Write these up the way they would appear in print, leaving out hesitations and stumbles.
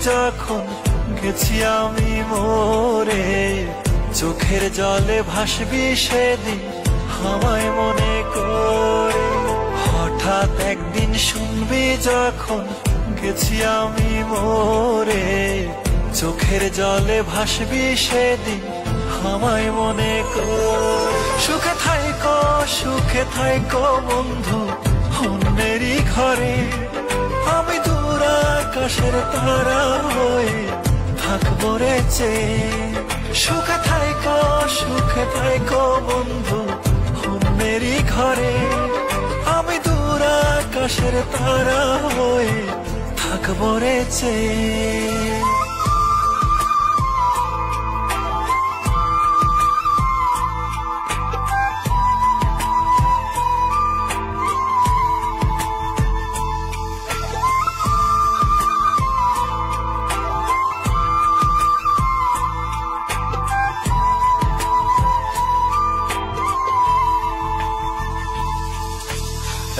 যখন গেছি আমি মরে, চোখের জলে ভাসবি সেদিন আমায় মনে করে। হঠাৎ একদিন শুনবি যখন গেছি আমি মরে, চোখের জলে ভাসবি সেদিন আমায় মনে করে। সুখে থাইকো বন্ধু অন্যেরই ঘরে, আমি দূর আকাশের তারা হয়ে থাকবো রে চেয়ে। সুখে থাইকো বন্ধু অন্যেরই ঘরে, আমি দূর আকাশের তারা হয়ে থাকবো রে চেয়ে।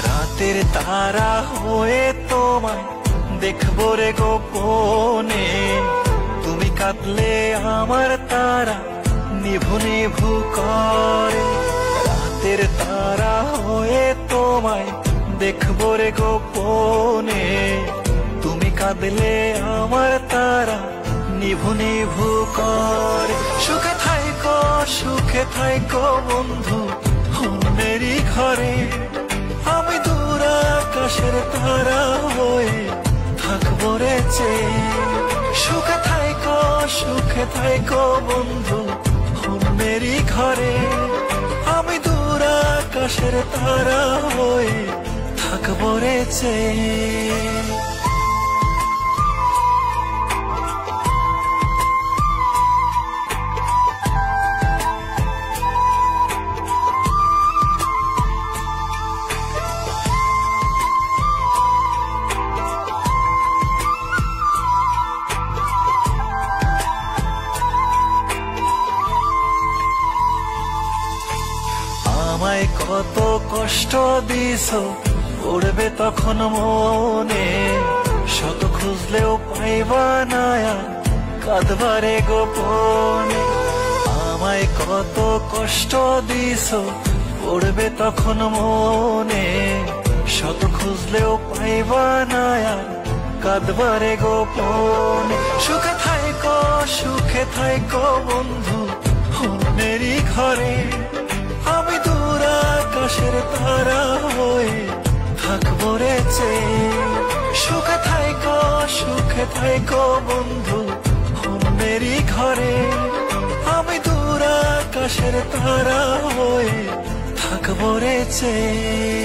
রাতের তারা হয়ে তোমায় দেখবো রে গোপনে, তুমি কাঁদলে আমার তারা নিভু নিভু করে। রাতের তারা হয়ে তোমায় দেখবো রে গোপনে, তুমি কাঁদলে আমার তারা নিভু নিভু করে। সুখে থাইকো বন্ধু অন্যেরই ঘরে, আমি দূর আকাশের তারা হয়ে থাকবো রে চেয়ে। সুখে থাইকো বন্ধু অন্যেরই ঘরে, আমি দূর আকাশের তারা হয়ে থাকবো রে চেয়ে। আমায় কত কষ্ট দিছো পড়বে তখন মনে, শত খুঁজলেও পাইবা না কাঁদবারে গোপনে। আমায় কত কষ্ট দিছো পড়বে তখন মনে, শত খুঁজলেও পাইবা না কাঁদবারে গোপনে। সুখে থাইকো বন্ধু অন্যেরই ঘরে, আমি দূর আকাশের তারা হয়ে থাকবো রে চেয়ে। সুখে থাইকো বন্ধু অন্যেরই ঘরে, আমি দূর আকাশের তারা হয়ে থাকবো রে চেয়ে।